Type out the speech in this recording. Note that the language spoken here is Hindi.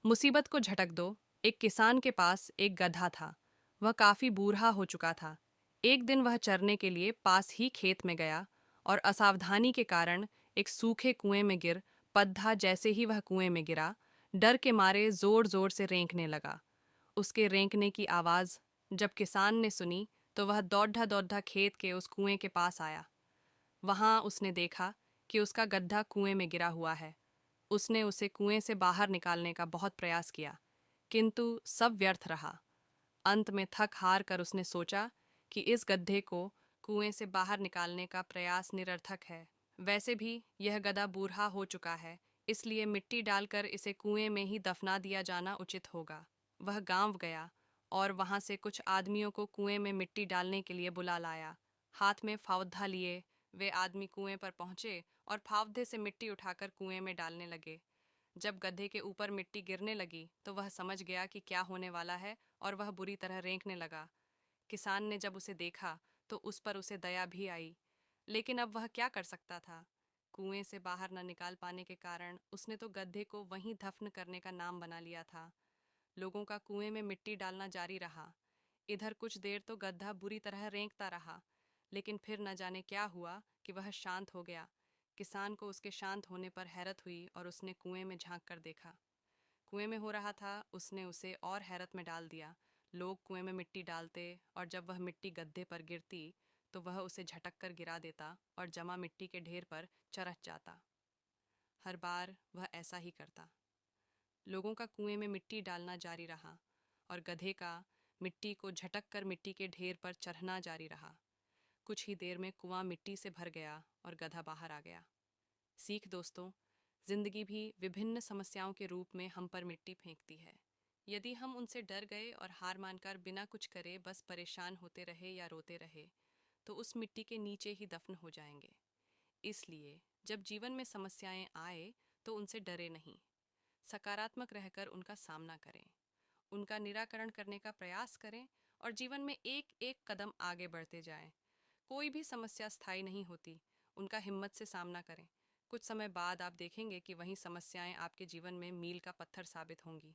मुसीबत को झटक दो। एक किसान के पास एक गधा था। वह काफी बूढ़ा हो चुका था। एक दिन वह चरने के लिए पास ही खेत में गया और असावधानी के कारण एक सूखे कुएं में गिर पद्धा जैसे ही वह कुएं में गिरा, डर के मारे जोर जोर से रेंकने लगा। उसके रेंकने की आवाज जब किसान ने सुनी तो वह दौड़ा दौड़ा खेत के उस कुएं के पास आया। वहां उसने देखा कि उसका गड्ढा कुएं में गिरा हुआ है। उसने उसे कुएं से बाहर निकालने का बहुत प्रयास किया, किंतु सब व्यर्थ रहा। अंत में थक हार कर उसने सोचा कि इस गड्ढे को कुएं से बाहर निकालने का प्रयास निरर्थक है। वैसे भी यह गधा बूढ़ा हो चुका है, इसलिए मिट्टी डालकर इसे कुएं में ही दफना दिया जाना उचित होगा। वह गांव गया और वहां से कुछ आदमियों को कुएं में मिट्टी डालने के लिए बुला लाया। हाथ में फावड़ा लिए वे आदमी कुएं पर पहुंचे और फावड़े से मिट्टी उठाकर कुएं में डालने लगे। जब गधे के ऊपर मिट्टी गिरने लगी तो वह समझ गया कि क्या होने वाला है और वह बुरी तरह रेंकने लगा। किसान ने जब उसे देखा तो उस पर उसे दया भी आई, लेकिन अब वह क्या कर सकता था। कुएं से बाहर न निकाल पाने के कारण उसने तो गधे को वहीं दफन करने का नाम बना लिया था। लोगों का कुएं में मिट्टी डालना जारी रहा। इधर कुछ देर तो गड्ढा बुरी तरह रेंकता रहा, लेकिन फिर न जाने क्या हुआ कि वह शांत हो गया। किसान को उसके शांत होने पर हैरत हुई और उसने कुएं में झांक कर देखा। कुएं में हो रहा था उसने उसे और हैरत में डाल दिया। लोग कुएं में मिट्टी डालते और जब वह मिट्टी गड्ढे पर गिरती तो वह उसे झटक कर गिरा देता और जमा मिट्टी के ढेर पर चरच जाता। हर बार वह ऐसा ही करता। लोगों का कुएं में मिट्टी डालना जारी रहा और गधे का मिट्टी को झटक कर मिट्टी के ढेर पर चढ़ना जारी रहा। कुछ ही देर में कुआं मिट्टी से भर गया और गधा बाहर आ गया। सीख दोस्तों, जिंदगी भी विभिन्न समस्याओं के रूप में हम पर मिट्टी फेंकती है। यदि हम उनसे डर गए और हार मानकर बिना कुछ करे बस परेशान होते रहे या रोते रहे, तो उस मिट्टी के नीचे ही दफन हो जाएंगे। इसलिए जब जीवन में समस्याएं आए तो उनसे डरे नहीं, सकारात्मक रहकर उनका सामना करें, उनका निराकरण करने का प्रयास करें और जीवन में एक एक कदम आगे बढ़ते जाएं। कोई भी समस्या स्थायी नहीं होती, उनका हिम्मत से सामना करें। कुछ समय बाद आप देखेंगे कि वही समस्याएं आपके जीवन में मील का पत्थर साबित होंगी।